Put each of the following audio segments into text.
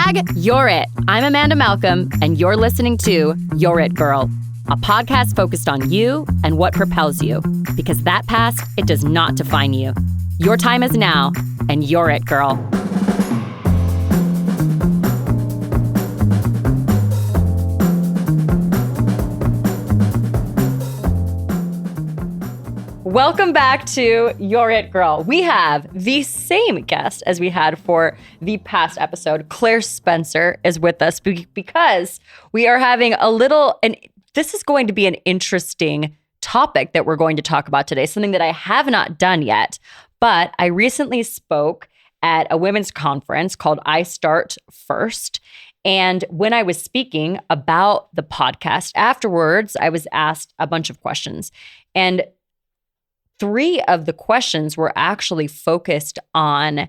Hashtag You're It. I'm Amanda Malcolm, and you're listening to You're It Girl, a podcast focused on you and what propels you. Because that past, it does not define you. Your time is now, and you're it, girl. Welcome back to You're It Girl. We have the same guest as we had for the past episode. Claire Spencer is with us because we are having and this is going to be an interesting topic that we're going to talk about today, something that I have not done yet. But I recently spoke at a women's conference called I Start First. And when I was speaking about the podcast afterwards, I was asked a bunch of questions. And 3 of the questions were actually focused on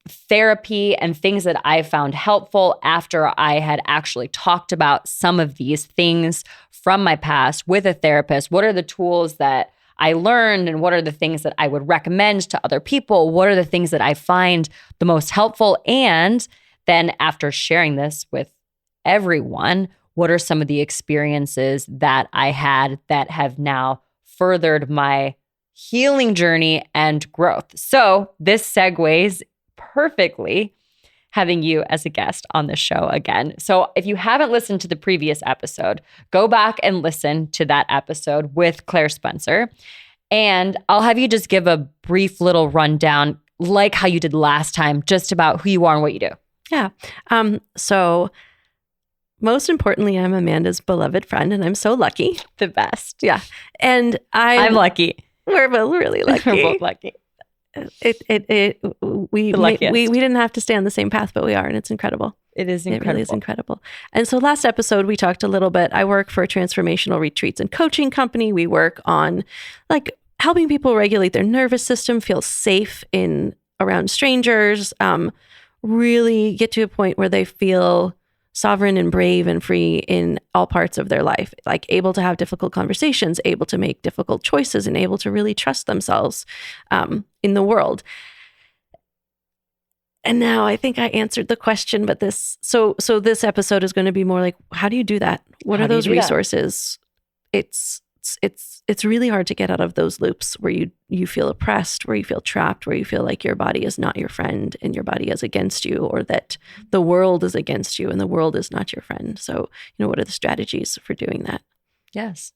therapy and things that I found helpful after I had actually talked about some of these things from my past with a therapist. What are the tools that I learned, and what are the things that I would recommend to other people? What are the things that I find the most helpful? And then after sharing this with everyone, what are some of the experiences that I had that have now furthered my healing journey and growth? So this segues perfectly having you as a guest on the show again. So if you haven't listened to the previous episode, go back and listen to that episode with Claire Spencer. And I'll have you just give a brief little rundown, like how you did last time, just about who you are and what you do. Yeah. So most importantly, I'm Amanda's beloved friend, and I'm so lucky. The best. Yeah. And I'm lucky. We're both really lucky. We're both lucky. We didn't have to stay on the same path, but we are, and it's incredible. It is incredible. It really is incredible. And so last episode, we talked a little bit. I work for a transformational retreats and coaching company. We work on helping people regulate their nervous system, feel safe around strangers, really get to a point where they feel sovereign and brave and free in all parts of their life, like able to have difficult conversations, able to make difficult choices, and able to really trust themselves in the world. And now I think I answered the question, but this episode is going to be more like, how do you do that? What are those resources? It's really hard to get out of those loops where you feel oppressed, where you feel trapped, where you feel like your body is not your friend and your body is against you, or that the world is against you and the world is not your friend. So, what are the strategies for doing that? Yes.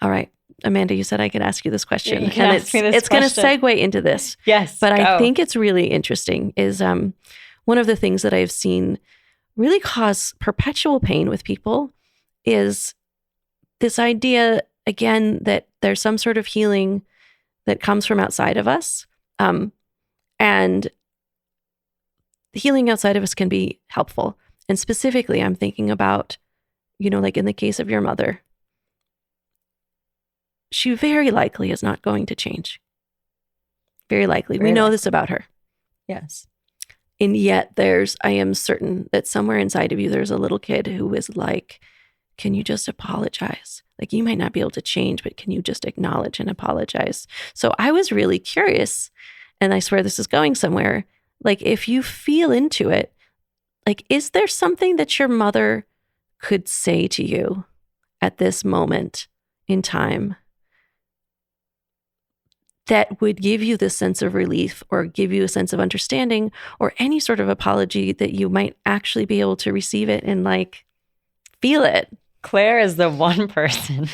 All right. Amanda, you said I could ask you this question. You can ask me this it's going to segue into this. Yes. But I think it's really interesting is one of the things that I've seen really cause perpetual pain with people is this idea, again, that there's some sort of healing that comes from outside of us. And healing outside of us can be helpful. And specifically, I'm thinking about, like in the case of your mother, she very likely is not going to change. Very likely. We know this about her. Yes. And yet I am certain that somewhere inside of you, there's a little kid who is like, can you just apologize? Like, you might not be able to change, but can you just acknowledge and apologize? So I was really curious, and I swear this is going somewhere. Like, if you feel into it, like, is there something that your mother could say to you at this moment in time that would give you this sense of relief or give you a sense of understanding or any sort of apology that you might actually be able to receive it and feel it? Claire is the one person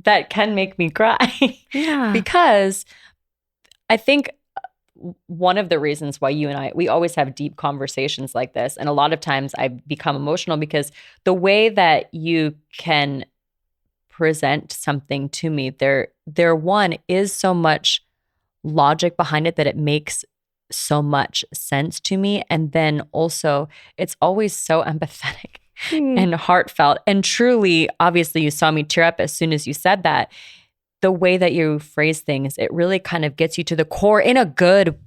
that can make me cry. Yeah. Because I think one of the reasons why you and we always have deep conversations like this, and a lot of times I become emotional because the way that you can present something to me, there one is so much logic behind it that it makes so much sense to me. And then also it's always so empathetic and heartfelt. And truly, obviously you saw me tear up as soon as you said that. The way that you phrase things, it really kind of gets you to the core in a good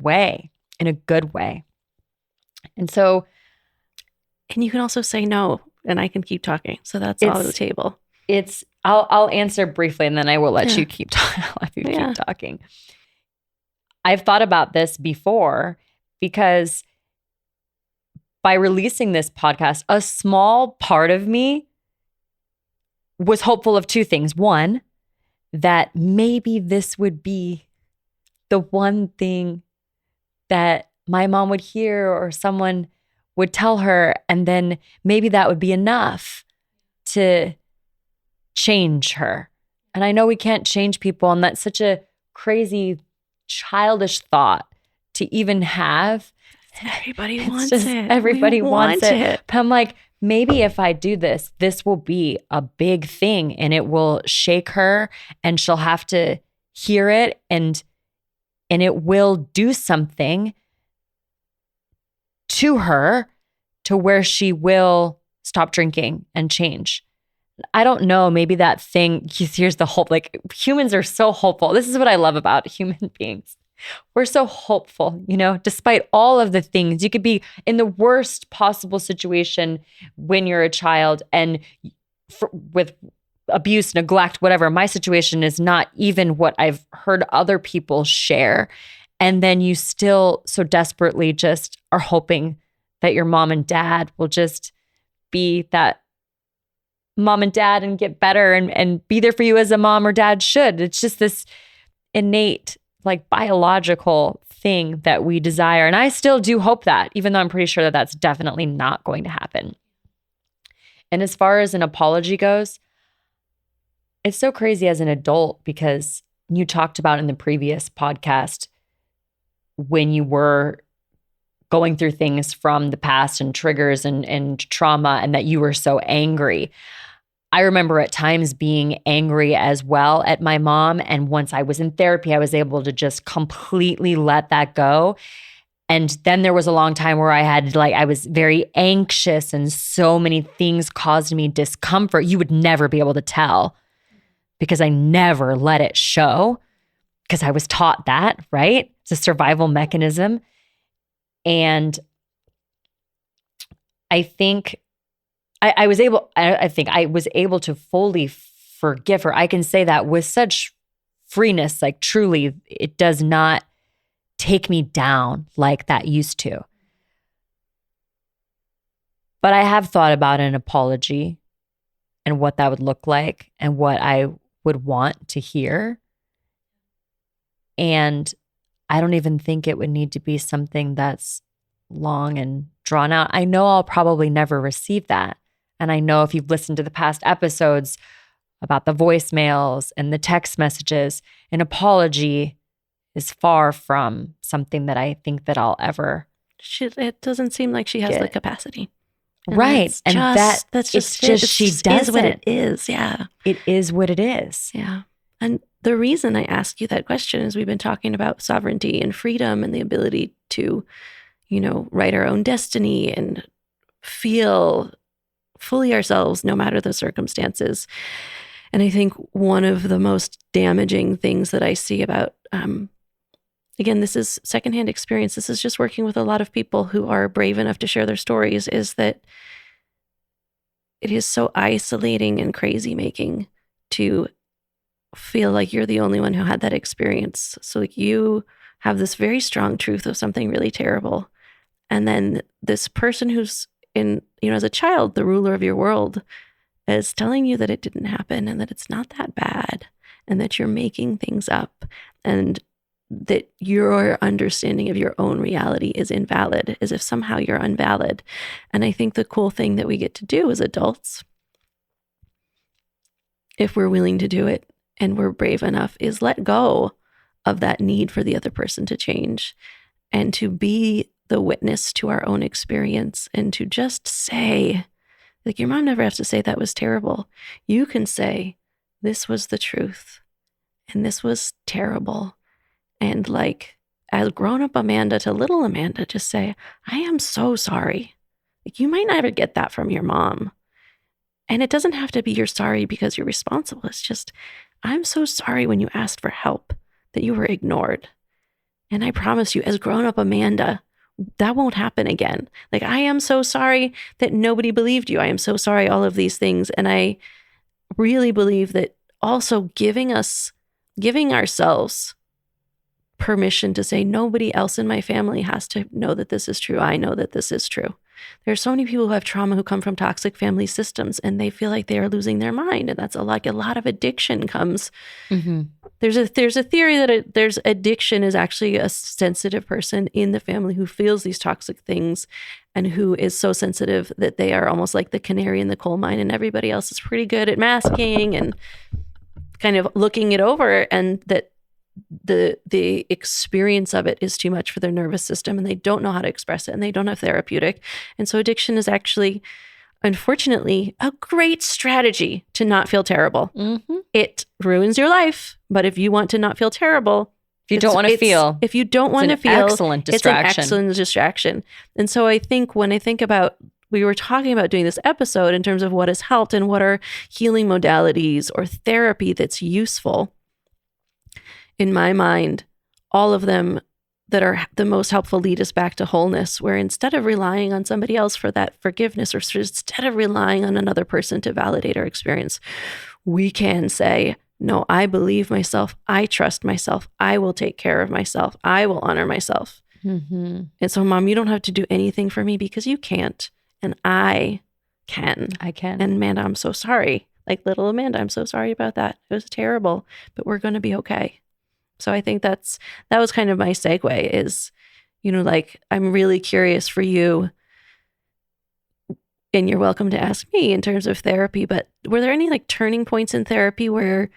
way. And so, and you can also say no, and I can keep talking. So that's all on the table. I'll answer briefly, and then I will let you keep talking. I'll let you keep talking. I've thought about this before because by releasing this podcast, a small part of me was hopeful of two things. One, that maybe this would be the one thing that my mom would hear or someone would tell her, and then maybe that would be enough to change her. And I know we can't change people, and that's such a crazy, childish thought to even have. Everybody It's wants just it. everybody We wants want it. But I'm like, maybe if I do this, this will be a big thing, and it will shake her, and she'll have to hear it, and it will do something to her to where she will stop drinking and change. I don't know. Maybe that thing, here's the hope. Like, humans are so hopeful. This is what I love about human beings. We're so hopeful, despite all of the things. You could be in the worst possible situation when you're a child and with abuse, neglect, whatever. My situation is not even what I've heard other people share. And then you still so desperately just are hoping that your mom and dad will just be that mom and dad and get better and be there for you as a mom or dad should. It's just this innate, like, biological thing that we desire. And I still do hope that, even though I'm pretty sure that that's definitely not going to happen. And as far as an apology goes, it's so crazy as an adult, because you talked about in the previous podcast when you were going through things from the past and triggers and trauma, and that you were so angry. I remember at times being angry as well at my mom. And once I was in therapy, I was able to just completely let that go. And then there was a long time where I was very anxious, and so many things caused me discomfort. You would never be able to tell, because I never let it show, because I was taught that, right? It's a survival mechanism. And I think I was able to fully forgive her. I can say that with such freeness, like, truly, it does not take me down like that used to. But I have thought about an apology and what that would look like and what I would want to hear. And I don't even think it would need to be something that's long and drawn out. I know I'll probably never receive that. And I know if you've listened to the past episodes about the voicemails and the text messages, an apology is far from something that I think that I'll ever. It doesn't seem like she has the capacity. And right. And that's just she doesn't. Is what it is. Yeah. It is what it is. Yeah. And the reason I ask you that question is we've been talking about sovereignty and freedom and the ability to, write our own destiny and feel fully ourselves no matter the circumstances. And I think one of the most damaging things that I see about, again, this is secondhand experience. This is just working with a lot of people who are brave enough to share their stories, is that it is so isolating and crazy making to feel like you're the only one who had that experience. So like, you have this very strong truth of something really terrible. And then this person who's in, as a child, the ruler of your world, is telling you that it didn't happen and that it's not that bad and that you're making things up and that your understanding of your own reality is invalid, as if somehow you're invalid. And I think the cool thing that we get to do as adults, if we're willing to do it and we're brave enough, is let go of that need for the other person to change and to be the witness to our own experience, and to just say, like, your mom never has to say that was terrible. You can say, this was the truth and this was terrible. And like, as grown-up Amanda to little Amanda, just say, I am so sorry. Like, you might never get that from your mom. And it doesn't have to be you're sorry because you're responsible. It's just, I'm so sorry when you asked for help that you were ignored. And I promise you, as grown-up Amanda, that won't happen again. Like, I am so sorry that nobody believed you. I am so sorry, all of these things. And I really believe that also giving ourselves permission to say, nobody else in my family has to know that this is true. I know that this is true. There's so many people who have trauma who come from toxic family systems and they feel like they are losing their mind. And that's like a lot of addiction comes. Mm-hmm. There's a theory that there's addiction is actually a sensitive person in the family who feels these toxic things and who is so sensitive that they are almost like the canary in the coal mine and everybody else is pretty good at masking and kind of looking it over, and that the experience of it is too much for their nervous system and they don't know how to express it and they don't have therapeutic. And so addiction is actually, unfortunately, a great strategy to not feel terrible. Mm-hmm. It ruins your life, but if you want to not feel terrible, if you don't want to feel, if you don't want to feel, excellent distraction. It's an excellent distraction. And so I think when I think about, we were talking about doing this episode in terms of what has helped and what are healing modalities or therapy that's useful. In my mind, all of them that are the most helpful lead us back to wholeness, where instead of relying on somebody else for that forgiveness, or instead of relying on another person to validate our experience, we can say, no, I believe myself. I trust myself. I will take care of myself. I will honor myself. Mm-hmm. And so, Mom, you don't have to do anything for me because you can't. And I can. I can. And Amanda, I'm so sorry. Like little Amanda, I'm so sorry about that. It was terrible, but we're going to be okay. So I think that was kind of my segue is, like, I'm really curious for you, and you're welcome to ask me in terms of therapy, but were there any like turning points in therapy where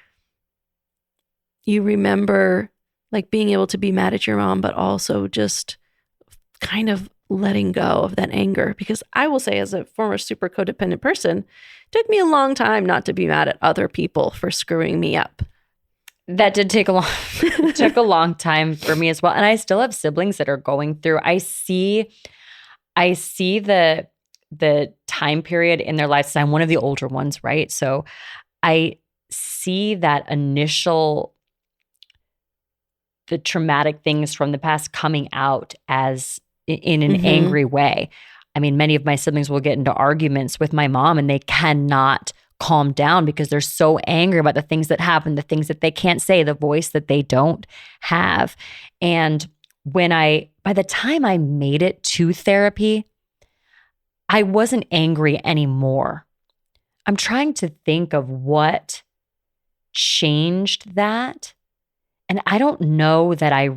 you remember like being able to be mad at your mom, but also just kind of letting go of that anger? Because I will say, as a former super codependent person, it took me a long time not to be mad at other people for screwing me up. That did take took a long time for me as well. And I still have siblings that are going through. I see the time period in their lives. I'm one of the older ones, right? So I see that the traumatic things from the past coming out as in an angry way. I mean, many of my siblings will get into arguments with my mom and they cannot calm down because they're so angry about the things that happen, the things that they can't say, the voice that they don't have. And by the time I made it to therapy, I wasn't angry anymore. I'm trying to think of what changed that. And I don't know that I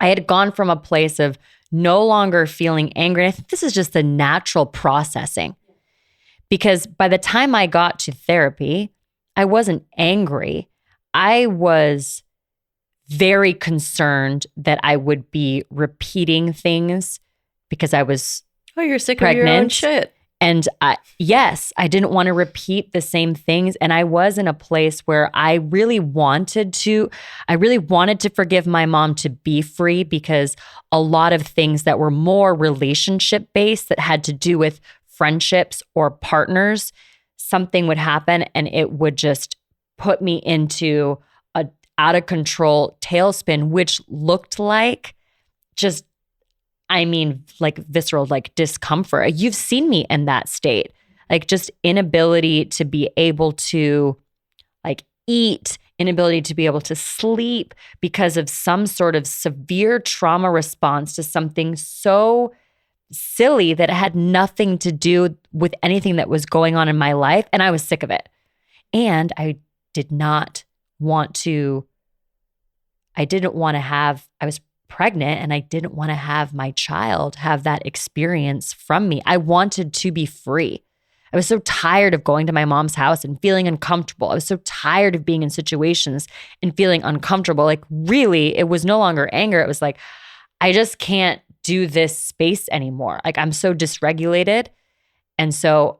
had gone from a place of no longer feeling angry. I think this is just the natural processing. Because by the time I got to therapy, I wasn't angry. I was very concerned that I would be repeating things because I was you're sick pregnant. Of your own shit. And I didn't want to repeat the same things. And I was in a place where I really wanted to forgive my mom to be free, because a lot of things that were more relationship based that had to do with friendships or partners, something would happen and it would just put me into a out of control tailspin, which looked like like visceral, like discomfort. You've seen me in that state, like just inability to be able to like eat, inability to be able to sleep because of some sort of severe trauma response to something so silly that it had nothing to do with anything that was going on in my life. And I was sick of it. And I didn't want to have, I was pregnant and I didn't want to have my child have that experience from me. I wanted to be free. I was so tired of going to my mom's house and feeling uncomfortable. I was so tired of being in situations and feeling uncomfortable. Like really, it was no longer anger. It was like, I just can't do this space anymore. Like I'm so dysregulated. And so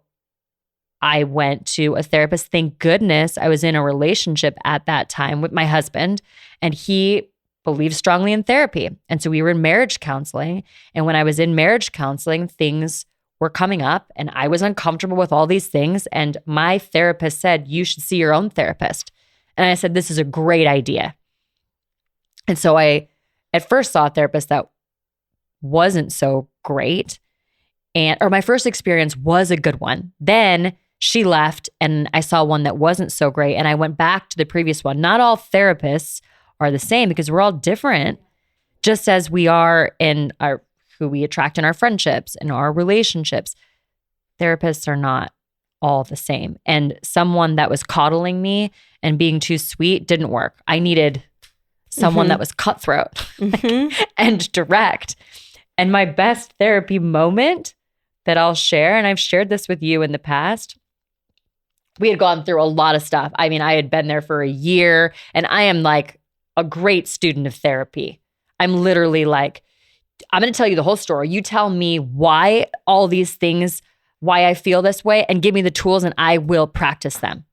I went to a therapist. Thank goodness I was in a relationship at that time with my husband, and he believed strongly in therapy. And so we were in marriage counseling. And when I was in marriage counseling, things were coming up and I was uncomfortable with all these things. And my therapist said, you should see your own therapist. And I said, this is a great idea. And so I at first saw a therapist that wasn't so great. Or my first experience was a good one. Then she left and I saw one that wasn't so great. And I went back to the previous one. Not all therapists are the same because we're all different, just as we are in our who we attract in our friendships and our relationships. Therapists are not all the same. And someone that was coddling me and being too sweet didn't work. I needed someone that was cutthroat and direct. And my best therapy moment that I'll share, and I've shared this with you in the past, we had gone through a lot of stuff. I mean, I had been there for a year, and I am like a great student of therapy. I'm literally like, I'm going to tell you the whole story. You tell me why all these things, why I feel this way, and give me the tools, and I will practice them.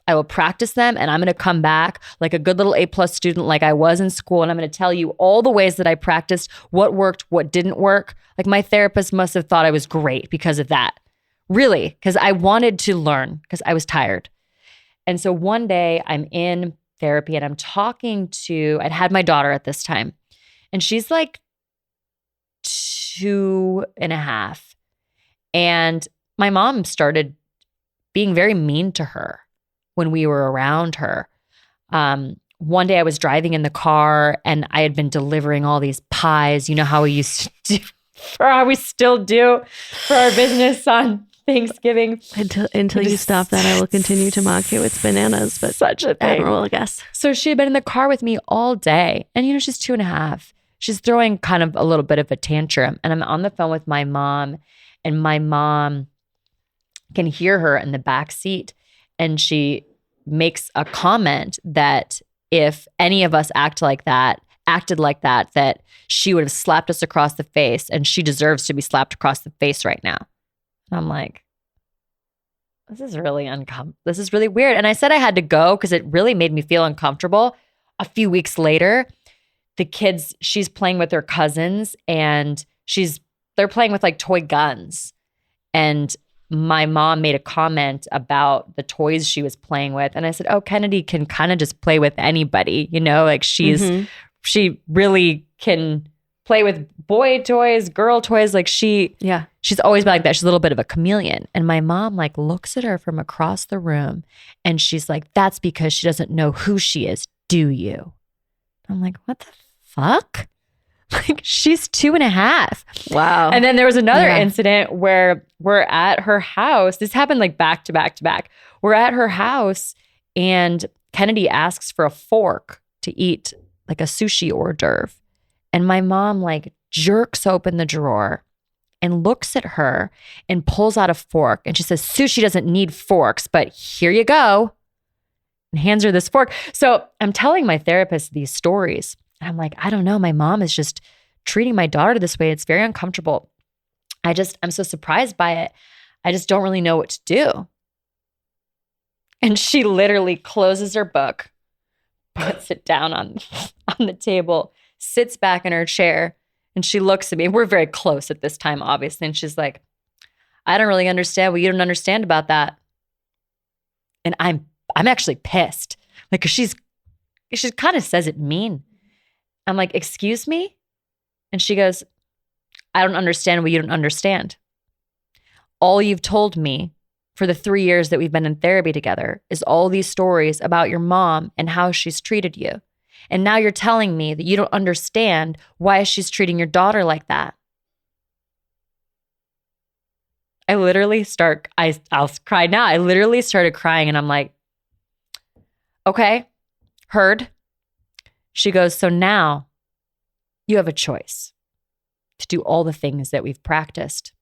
I will practice them, and I'm going to come back like a good little A+ student like I was in school, and I'm going to tell you all the ways that I practiced, what worked, what didn't work. Like my therapist must have thought I was great because of that. Really, because I wanted to learn because I was tired. And so one day I'm in therapy and I'm talking to, I'd had my daughter at this time, and she's like 2.5. And my mom started being very mean to her when we were around her. One day I was driving in the car and I had been delivering all these pies. You know how we used to do, or how we still do for our business on Thanksgiving. Until you stop that, I will continue to mock you. It's bananas, but such a thing. Admirable, I guess. So she had been in the car with me all day. And she's 2.5. She's throwing kind of a little bit of a tantrum. And I'm on the phone with my mom, and my mom can hear her in the back seat. And she makes a comment that if any of us acted like that, that she would have slapped us across the face, and she deserves to be slapped across the face right now. And I'm like, this is really this is really weird. And I said I had to go because it really made me feel uncomfortable. A few weeks later, the kids, she's playing with her cousins, and they're playing with like toy guns. And my mom made a comment about the toys she was playing with. And I said, oh, Kennedy can kind of just play with anybody, like she really can play with boy toys, girl toys. Like she's always been like that. She's a little bit of a chameleon. And my mom like looks at her from across the room, and she's like, that's because she doesn't know who she is. Do you? I'm like, what the fuck? Like, she's 2.5. Wow. And then there was another incident where we're at her house. This happened like back to back to back. We're at her house, and Kennedy asks for a fork to eat like a sushi hors d'oeuvre. And my mom like jerks open the drawer and looks at her and pulls out a fork. And she says, sushi doesn't need forks, but here you go. And hands her this fork. So I'm telling my therapist these stories. And I'm like, I don't know. My mom is just treating my daughter this way. It's very uncomfortable. I'm so surprised by it. I just don't really know what to do. And she literally closes her book, puts it down on the table, sits back in her chair, and she looks at me. We're very close at this time, obviously. And she's like, I don't really understand what you don't understand about that. And I'm actually pissed. Like, 'cause she kind of says it mean. I'm like, excuse me? And she goes, I don't understand what you don't understand. All you've told me for the 3 years that we've been in therapy together is all these stories about your mom and how she's treated you. And now you're telling me that you don't understand why she's treating your daughter like that. I'll cry now. I literally started crying, and I'm like, okay, heard. She goes, so now you have a choice to do all the things that we've practiced,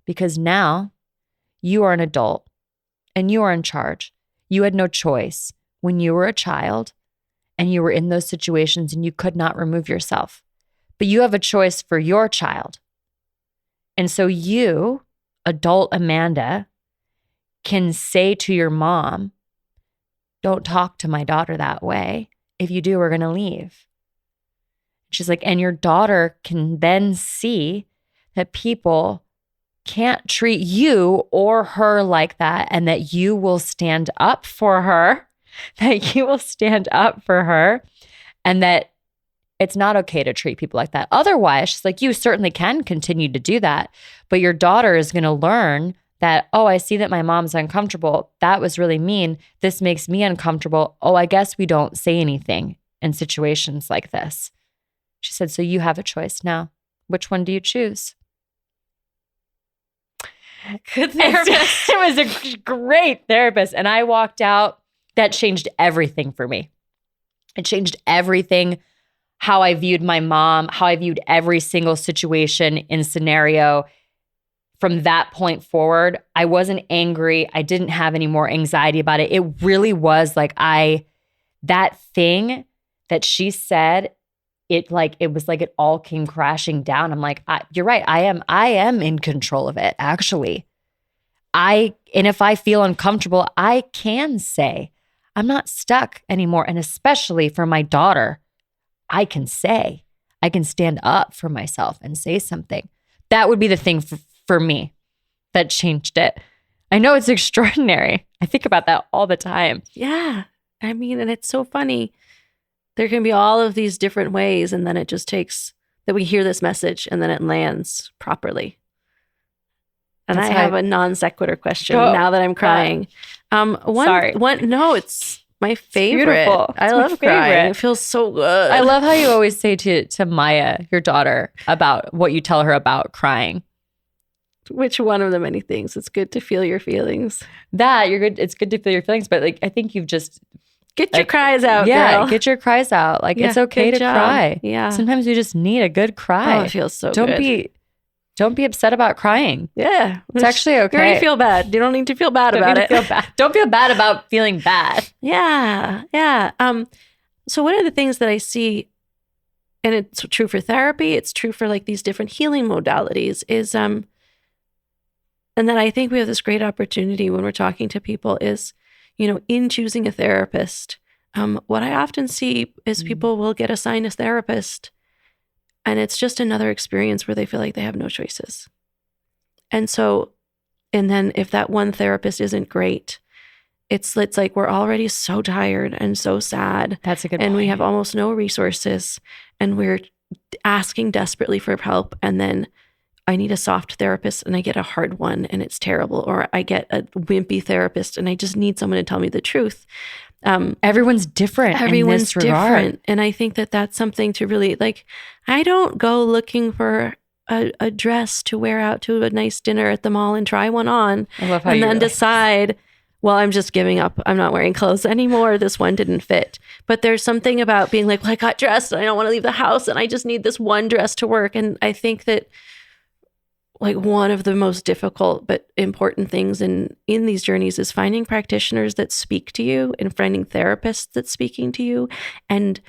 because now you are an adult and you are in charge. You had no choice when you were a child and you were in those situations and you could not remove yourself, but you have a choice for your child. And so you, adult Amanda, can say to your mom, don't talk to my daughter that way. If you do, we're going to leave. She's like, and your daughter can then see that people can't treat you or her like that, and that you will stand up for her, and that it's not okay to treat people like that. Otherwise, she's like, you certainly can continue to do that, but your daughter is going to learn that, oh, I see that my mom's uncomfortable. That was really mean. This makes me uncomfortable. Oh, I guess we don't say anything in situations like this. She said, so you have a choice now. Which one do you choose? Good therapist. It was a great therapist. And I walked out. That changed everything for me. It changed everything. How I viewed my mom, how I viewed every single situation and scenario. From that point forward, I wasn't angry. I didn't have any more anxiety about it. It really was like that thing that she said, it was like it all came crashing down. I'm like, you're right. I am in control of it, actually. And if I feel uncomfortable, I can say, I'm not stuck anymore. And especially for my daughter, I can stand up for myself and say something. That would be the thing for me that changed it. I know it's extraordinary. I think about that all the time. Yeah. I mean, and it's so funny. There can be all of these different ways, and then it just takes that we hear this message and then it lands properly. And I have a non sequitur question now that I'm crying. Sorry. No, it's my favorite. Beautiful. I love crying. It feels so good. I love how you always say to Maya, your daughter, about what you tell her about crying. Which one of the many things? It's good to feel your feelings. You're good. It's good to feel your feelings, but like I think you've just get your cries out. Yeah, girl. Get your cries out. Like it's okay to cry. Yeah. Sometimes you just need a good cry. Oh, it feels so good. Don't be upset about crying. Yeah. It's actually okay. You already feel bad. You don't need to feel bad about it. Don't feel bad about feeling bad. Yeah. Yeah. So one of the things that I see, and it's true for therapy, it's true for like these different healing modalities, is and then I think we have this great opportunity when we're talking to people is, in choosing a therapist, what I often see is people will get assigned a therapist and it's just another experience where they feel like they have no choices. And then if that one therapist isn't great, it's like we're already so tired and so sad. That's a good point. And we have almost no resources and we're asking desperately for help. And then I need a soft therapist and I get a hard one and it's terrible. Or I get a wimpy therapist and I just need someone to tell me the truth. Everyone's different. Everyone's different. And I think that that's something to really I don't go looking for a dress to wear out to a nice dinner at the mall and try one on. I love how and then decide, well, I'm just giving up. I'm not wearing clothes anymore. This one didn't fit. But there's something about being like, well, I got dressed and I don't want to leave the house and I just need this one dress to work. And I think that one of the most difficult but important things in these journeys is finding practitioners that speak to you and finding therapists that's speaking to you and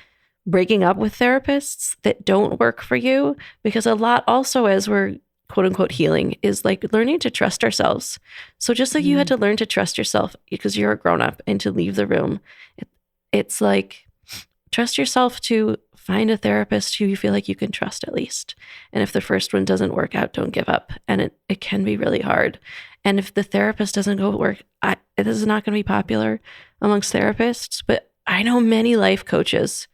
breaking up with therapists that don't work for you. Because a lot also, as we're quote unquote healing, is learning to trust ourselves. So just like you had to learn to trust yourself because you're a grown up and to leave the room, it's like trust yourself to find a therapist who you feel like you can trust at least. And if the first one doesn't work out, don't give up. And it can be really hard. And if the therapist doesn't go work, this is not going to be popular amongst therapists, but I know many life coaches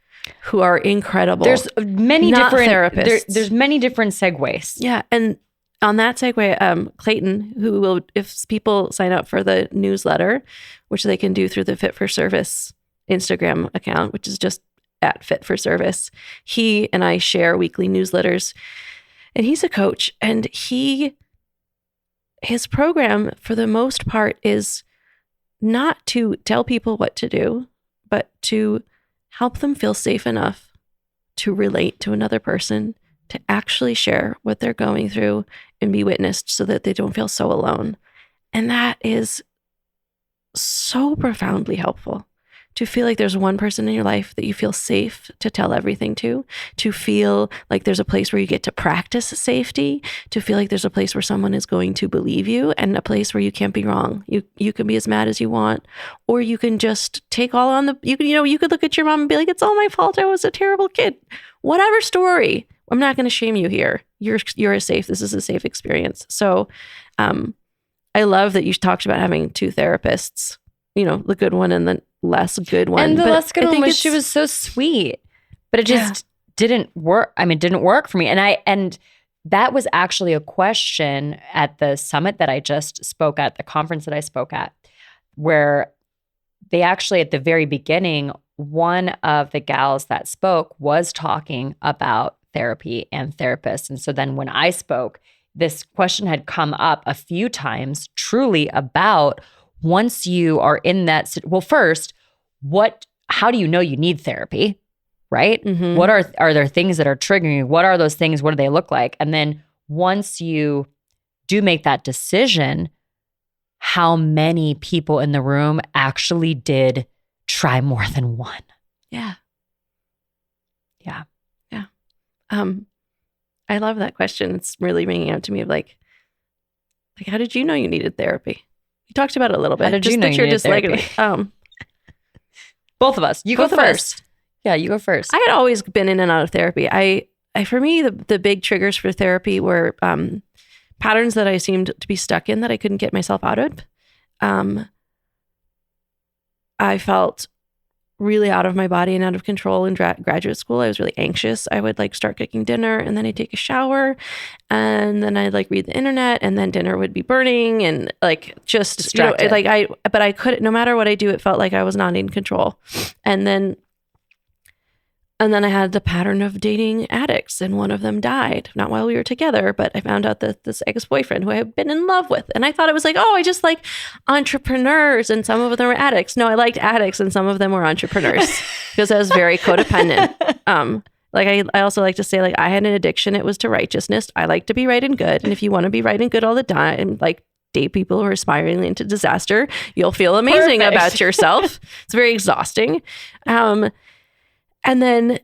who are incredible. There's many different therapists. There's many different segues. Yeah. And on that segue, Clayton, who will, if people sign up for the newsletter, which they can do through the Fit for Service Instagram account, which is just at Fit for Service, he and I share weekly newsletters, and he's a coach, and his program for the most part is not to tell people what to do, but to help them feel safe enough to relate to another person, to actually share what they're going through and be witnessed so that they don't feel so alone. And that is so profoundly helpful. To feel like there's one person in your life that you feel safe to tell everything to feel like there's a place where you get to practice safety, to feel like there's a place where someone is going to believe you and a place where you can't be wrong. You can be as mad as you want, or you can just take all on you could look at your mom and be like, it's all my fault. I was a terrible kid. Whatever story. I'm not going to shame you here. This is a safe experience. So, I love that you talked about having two therapists, the good one and the less good one. And the less good one was she was so sweet, but it just didn't work. I mean, it didn't work for me. And that was actually a question at the summit that I just spoke at, the conference that I spoke at, where they actually, at the very beginning, one of the gals that spoke was talking about therapy and therapists. And so then when I spoke, this question had come up a few times truly about once you are in that, well, first, how do you know you need therapy, right? Mhm. What are there things that are triggering you? What are those things? What do they look like? And then once you do make that decision, how many people in the room actually did try more than one? Yeah. Yeah. Yeah. I love that question. It's really ringing out to me of like, how did you know you needed therapy? You talked about it a little bit. How did you know you needed therapy? Both of us. You go first. Yeah, you go first. I had always been in and out of therapy. I for me, the big triggers for therapy were patterns that I seemed to be stuck in that I couldn't get myself out of. I felt really out of my body and out of control in graduate school. I was really anxious. I would like start cooking dinner and then I'd take a shower and then I'd like read the internet and then dinner would be burning and like just distracted. But I couldn't, no matter what I do, it felt like I was not in control. And then I had the pattern of dating addicts and one of them died, not while we were together, but I found out that this ex-boyfriend who I had been in love with. And I thought it was like, oh, I just like entrepreneurs and some of them were addicts. No, I liked addicts and some of them were entrepreneurs because I was very codependent. I also like to say like I had an addiction. It was to righteousness. I like to be right and good. And if you want to be right and good all the time, like date people who are spiraling into disaster, you'll feel amazing about yourself. It's very exhausting. And then,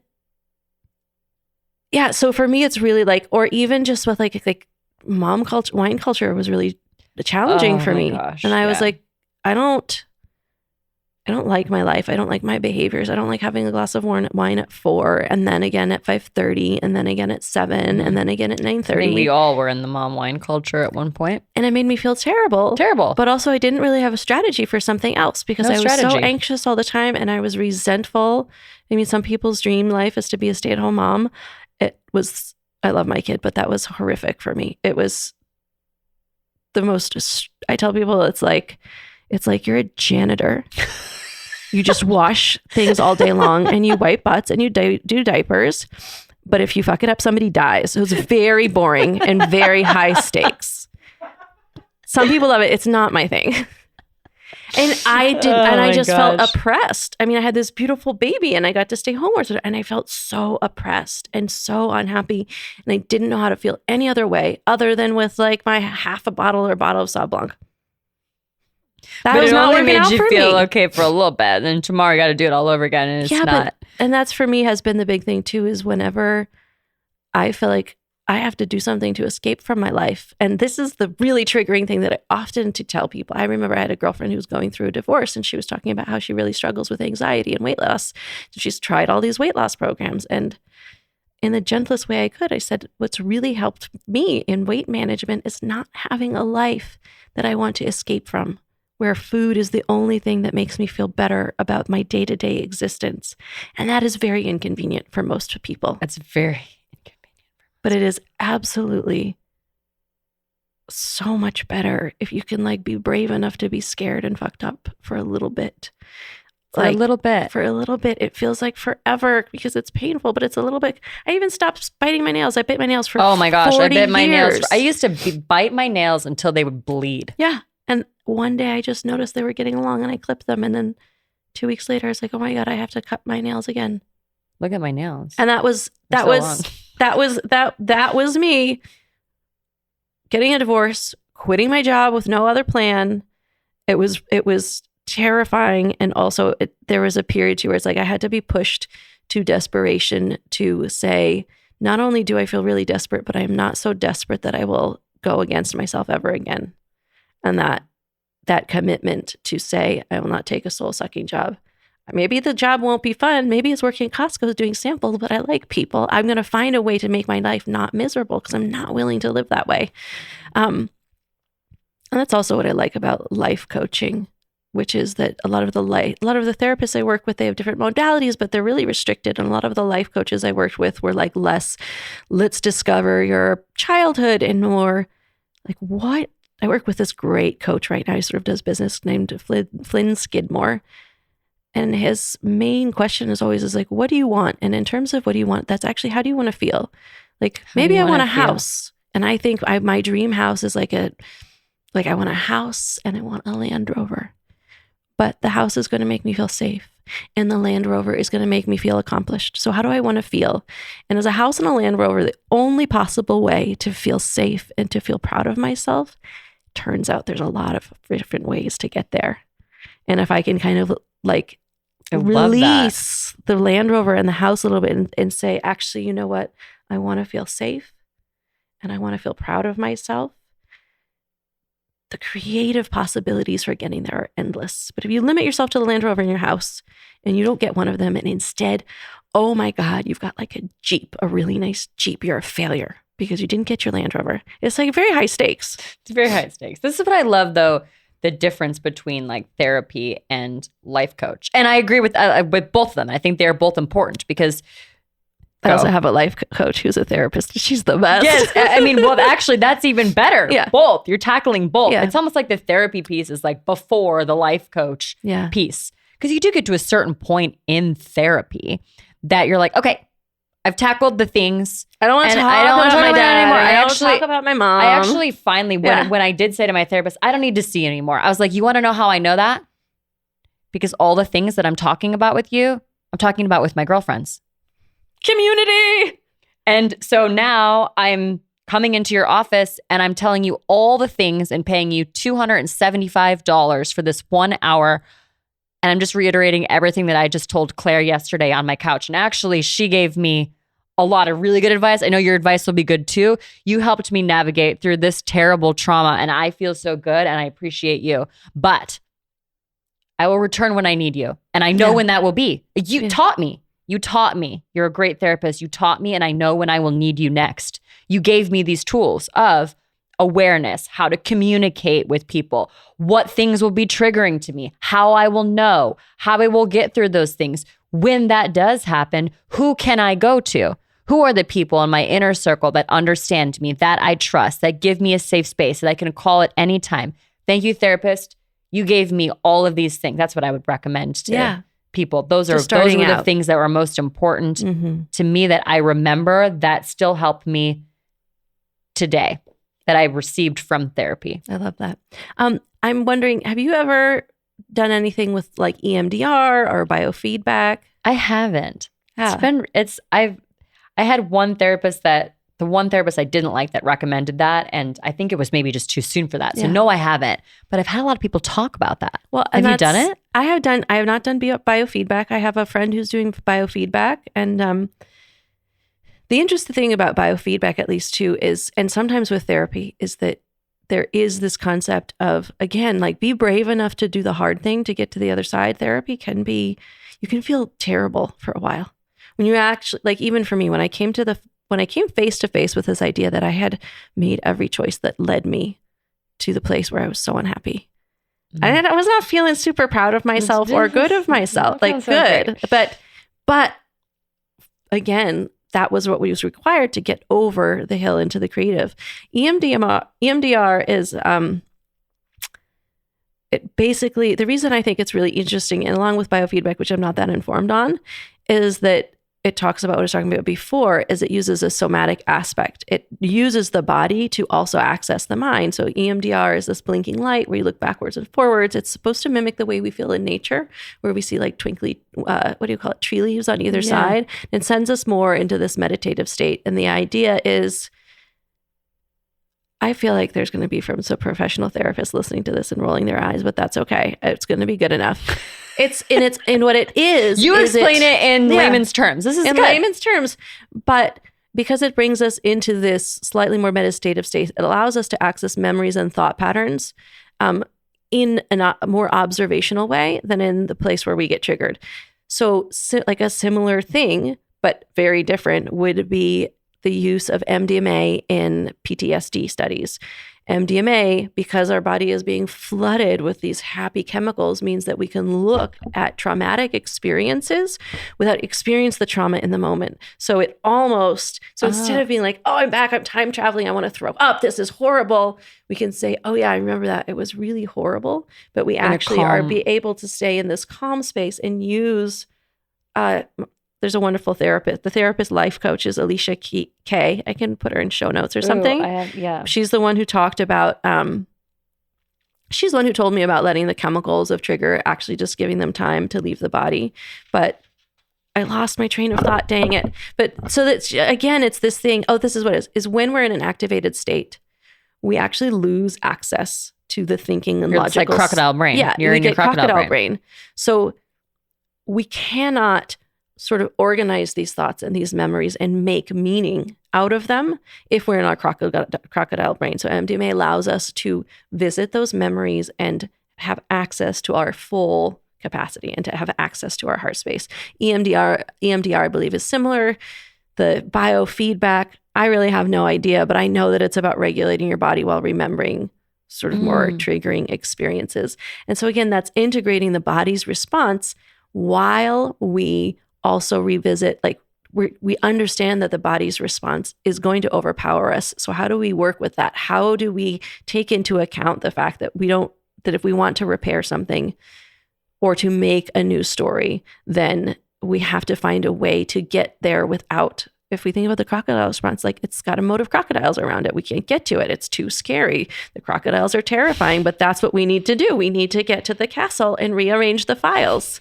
yeah, so for me, it's really like, or even just with like mom culture, wine culture was really challenging for me. Gosh, and I was like, I don't like my life. I don't like my behaviors. I don't like having a glass of wine at 4 and then again at 5:30 and then again at 7 and then again at 9:30. I think we all were in the mom wine culture at one point. And it made me feel terrible. Terrible. But also I didn't really have a strategy for something else because I was so anxious all the time and I was resentful. I mean, some people's dream life is to be a stay-at-home mom. I love my kid, but that was horrific for me. It was the most, I tell people it's like you're a janitor. You just wash things all day long and you wipe butts and you do diapers. But if you fuck it up, somebody dies. It was very boring and very high stakes. Some people love it. It's not my thing. And I did, and I just felt oppressed. I mean, I had this beautiful baby and I got to stay home with her and I felt so oppressed and so unhappy. And I didn't know how to feel any other way other than with like my half a bottle or bottle of Sauv Blanc. That but was it not only working out made you for feel me. okay for a little bit. And then tomorrow you got to do it all over again. And it's not. And that's for me has been the big thing too, is whenever I feel like I have to do something to escape from my life. And this is the really triggering thing that I often to tell people. I remember I had a girlfriend who was going through a divorce and she was talking about how she really struggles with anxiety and weight loss. So she's tried all these weight loss programs. And in the gentlest way I could, I said, what's really helped me in weight management is not having a life that I want to escape from, where food is the only thing that makes me feel better about my day-to-day existence. And that is very inconvenient for most people. That's very but it is absolutely so much better if you can like be brave enough to be scared and fucked up for a little bit. For a little bit. For a little bit. It feels like forever because it's painful, but it's a little bit. I even stopped biting my nails. I bit my nails for 40 years. Oh my gosh, I bit my nails. I used to bite my nails until they would bleed. Yeah. And one day I just noticed they were getting along and I clipped them. And then 2 weeks later, I was like, oh my God, I have to cut my nails again. Look at my nails. And that was me getting a divorce, quitting my job with no other plan. It was terrifying. And also there was a period too where it's like I had to be pushed to desperation to say, not only do I feel really desperate, but I am not so desperate that I will go against myself ever again. And that commitment to say, I will not take a soul-sucking job. Maybe the job won't be fun. Maybe it's working at Costco doing samples, but I like people. I'm going to find a way to make my life not miserable because I'm not willing to live that way. And that's also what I like about life coaching, which is that a lot of the therapists I work with, they have different modalities, but they're really restricted. And a lot of the life coaches I worked with were like less, let's discover your childhood and more like what? I work with this great coach right now. He sort of does business named Flynn Skidmore. And his main question is always is like, what do you want? And in terms of what do you want, that's actually, how do you want to feel? Like, maybe I want a house. And I think my dream house is like I want a house and I want a Land Rover. But the house is going to make me feel safe. And the Land Rover is going to make me feel accomplished. So how do I want to feel? And as a house and a Land Rover, the only possible way to feel safe and to feel proud of myself, turns out there's a lot of different ways to get there. And if I can kind of like release the Land Rover and the house a little bit and say, actually, you know what? I want to feel safe and I want to feel proud of myself. The creative possibilities for getting there are endless. But if you limit yourself to the Land Rover in your house and you don't get one of them, and instead, oh my God, you've got like a Jeep, a really nice Jeep, you're a failure because you didn't get your Land Rover. It's like very high stakes. It's very high stakes. This is what I love, though, the difference between like therapy and life coach. And I agree with both of them. I think they're both important because I also have a life coach who's a therapist. She's the best. Yes. I mean, well, actually, that's even better. Yeah. Both. You're tackling both. Yeah. It's almost like the therapy piece is like before the life coach piece. Because you do get to a certain point in therapy that you're like, okay, I've tackled the things. I don't want to talk about my dad anymore. I don't talk about my mom. I actually finally, when I did say to my therapist, I don't need to see anymore. I was like, you want to know how I know that? Because all the things that I'm talking about with you, I'm talking about with my girlfriends. Community. And so now I'm coming into your office and I'm telling you all the things and paying you $275 for this 1 hour. And I'm just reiterating everything that I just told Claire yesterday on my couch. And actually, she gave me a lot of really good advice. I know your advice will be good too. You helped me navigate through this terrible trauma and I feel so good and I appreciate you. But I will return when I need you. And I know when that will be. You taught me. You taught me. You're a great therapist. You taught me, and I know when I will need you next. You gave me these tools of awareness, how to communicate with people, what things will be triggering to me, how I will know, how I will get through those things. When that does happen, who can I go to? Who are the people in my inner circle that understand me, that I trust, that give me a safe space, that I can call at any time? Thank you, therapist. You gave me all of these things. That's what I would recommend to people. Those are the things that were most important to me that I remember that still help me today, that I received from therapy. I love that. I'm wondering, have you ever done anything with like EMDR or biofeedback? I haven't. I had one therapist the one therapist I didn't like that recommended that. And I think it was maybe just too soon for that. So no, I haven't. But I've had a lot of people talk about that. Well, have you done it? I have not done biofeedback. I have a friend who's doing biofeedback. And the interesting thing about biofeedback, at least too, is, and sometimes with therapy, is that there is this concept of, again, like be brave enough to do the hard thing to get to the other side. Therapy can be, you can feel terrible for a while. When you actually, like even for me, when I came face to face with this idea that I had made every choice that led me to the place where I was so unhappy. And I was not feeling super proud of myself or good of myself, like good. But again, that was what was required to get over the hill into the creative. EMDR is it basically, the reason I think it's really interesting, and along with biofeedback, which I'm not that informed on, is that it talks about what I was talking about before, is it uses a somatic aspect. It uses the body to also access the mind. So EMDR is this blinking light where you look backwards and forwards. It's supposed to mimic the way we feel in nature, where we see like twinkly, tree leaves on either side. It sends us more into this meditative state. And the idea is, I feel like there's going to be from some professional therapists listening to this and rolling their eyes, but that's okay. It's going to be good enough. It's what it is. You explain it in layman's terms. This is in layman's terms, but because it brings us into this slightly more meditative state, it allows us to access memories and thought patterns in a more observational way than in the place where we get triggered. So like a similar thing, but very different, would be the use of MDMA in PTSD studies. MDMA, because our body is being flooded with these happy chemicals, means that we can look at traumatic experiences without experience the trauma in the moment. So it almost, instead of being like, oh, I'm back, I'm time traveling, I want to throw up, this is horrible, we can say, oh yeah, I remember that, it was really horrible, but we actually are be able to stay in this calm space and use, there's a wonderful therapist. The therapist life coach is Alicia Kay. I can put her in show notes or something. Yeah. She's the one who talked about, she's the one who told me about letting the chemicals of trigger, actually just giving them time to leave the body. But I lost my train of thought, dang it. But so that's, again, it's this thing, this is what it is when we're in an activated state, we actually lose access to the thinking and logical. It's like crocodile brain. Yeah, you're in your crocodile brain. So we cannot sort of organize these thoughts and these memories and make meaning out of them if we're in our crocodile brain. So MDMA allows us to visit those memories and have access to our full capacity and to have access to our heart space. EMDR, I believe, is similar. The biofeedback, I really have no idea, but I know that it's about regulating your body while remembering sort of more triggering experiences. And so again, that's integrating the body's response while we also revisit, like we understand that the body's response is going to overpower us. So how do we work with that? How do we take into account the fact that that if we want to repair something or to make a new story, then we have to find a way to get there without, if we think about the crocodile response, like it's got a moat of crocodiles around it. We can't get to it. It's too scary. The crocodiles are terrifying, but that's what we need to do. We need to get to the castle and rearrange the files.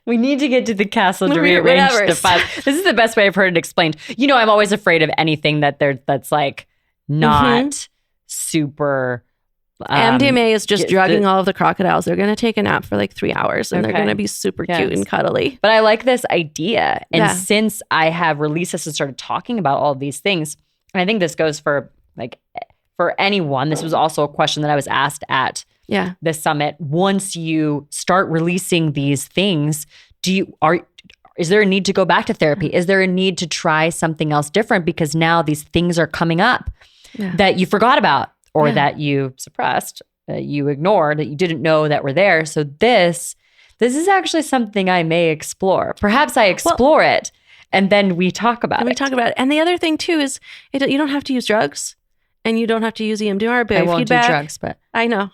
We need to get to the castle to rearrange the files. This is the best way I've heard it explained. I'm always afraid of anything that's like not super. MDMA is just drugging all of the crocodiles. They're going to take a nap for like 3 hours and they're going to be super cute and cuddly. But I like this idea. And since I have released this and started talking about all of these things, and I think this goes for anyone, this was also a question that I was asked at the summit. Once you start releasing these things, is there a need to go back to therapy? Is there a need to try something else different? Because now these things are coming up that you forgot about or that you suppressed, that you ignored, that you didn't know that were there. So this is actually something I may explore. Perhaps I explore it and then we talk about it. And the other thing too is you don't have to use drugs and you don't have to use EMDR. I won't do drugs, but I know.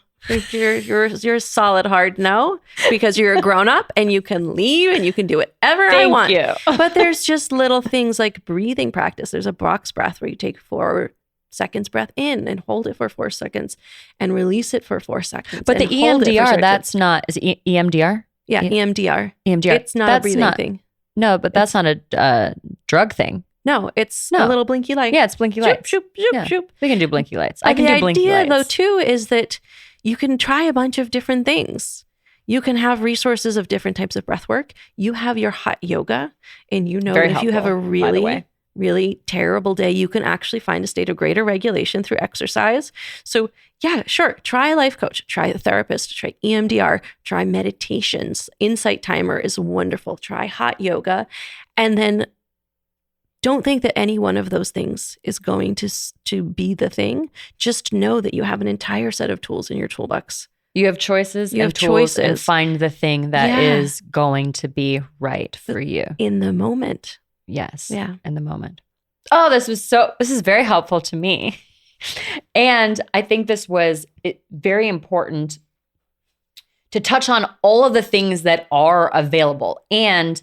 You're a solid hard no, because you're a grown up and you can leave and you can do whatever I want. Thank you. But there's just little things like breathing practice. There's a box breath where you take 4 seconds breath in and hold it for 4 seconds and release it for 4 seconds. But the EMDR, that's not, is it EMDR? Yeah, EMDR. EMDR. It's not a breathing thing. No, but that's not a drug thing. No, it's a little blinky light. Yeah, it's blinky lights. Shoop, shoop, shoop, shoop. We can do blinky lights. I can do blinky lights. The idea, though, too, is that you can try a bunch of different things. You can have resources of different types of breath work. You have your hot yoga, and that if you have a really terrible day, you can actually find a state of greater regulation through exercise. So yeah, sure. Try a life coach, try a therapist, try EMDR, try meditations. Insight timer is wonderful. Try hot yoga. And then don't think that any one of those things is going to be the thing. Just know that you have an entire set of tools in your toolbox. You have choices and tools and find the thing that is going to be right for you. In the moment. Yes. Yeah. In the moment. Oh, this is very helpful to me. And I think this was very important to touch on all of the things that are available. And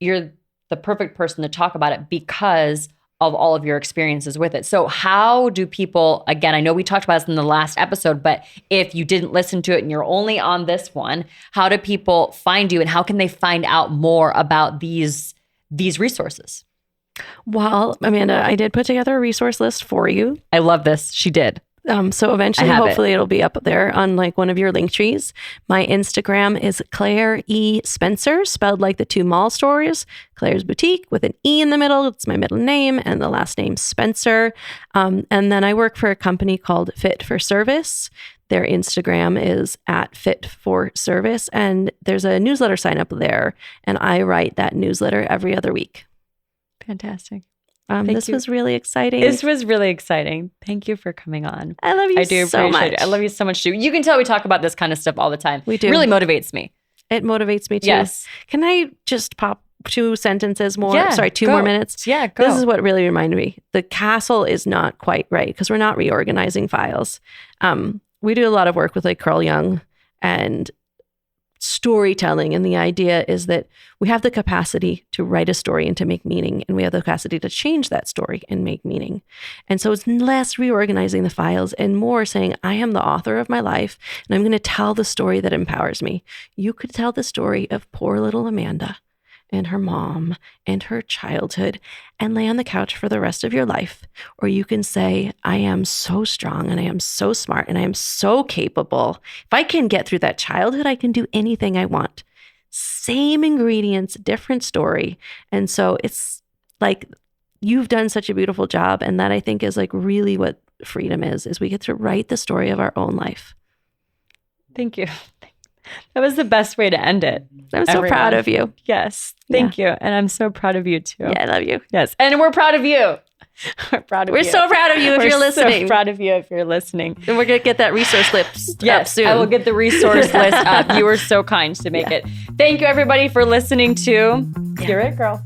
you're the perfect person to talk about it because of all of your experiences with it. So how do people, again, I know we talked about this in the last episode, but if you didn't listen to it and you're only on this one, how do people find you and how can they find out more about these resources? Well, Amanda, I did put together a resource list for you. I love this. She did. So eventually, hopefully it'll be up there on like one of your link trees. My Instagram is Claire E. Spencer, spelled like the 2 mall stores. Claire's Boutique with an E in the middle. It's my middle name and the last name Spencer. And then I work for a company called Fit for Service. Their Instagram is @Fit4Service. And there's a newsletter sign up there. And I write that newsletter every other week. Fantastic. This was really exciting. This was really exciting. Thank you for coming on. I love you I do so appreciate much. it. I love you so much too. You can tell we talk about this kind of stuff all the time. We do. It really motivates me. It motivates me too. Yes. Can I just pop 2 sentences more? Yeah, Sorry, 2 go. more minutes. Yeah, go. This is what really reminded me. The castle is not quite right because we're not reorganizing files. We do a lot of work with like Carl Jung and storytelling. And the idea is that we have the capacity to write a story and to make meaning. And we have the capacity to change that story and make meaning. And so it's less reorganizing the files and more saying, I am the author of my life and I'm going to tell the story that empowers me. You could tell the story of poor little Amanda and her mom and her childhood and lay on the couch for the rest of your life. Or you can say, I am so strong and I am so smart and I am so capable. If I can get through that childhood, I can do anything I want. Same ingredients, different story. And so it's like, you've done such a beautiful job. And that I think is like really what freedom is we get to write the story of our own life. Thank you. That was the best way to end it. I'm so proud of you. Yes. Thank you. And I'm so proud of you too. Yeah, I love you. Yes. And we're proud of you. We're proud of you. We're so proud of you if you're listening. So proud of you if you're listening. And we're going to get that resource list up soon. I will get the resource list up. You were so kind to make it. Thank you everybody for listening to You're It Girl.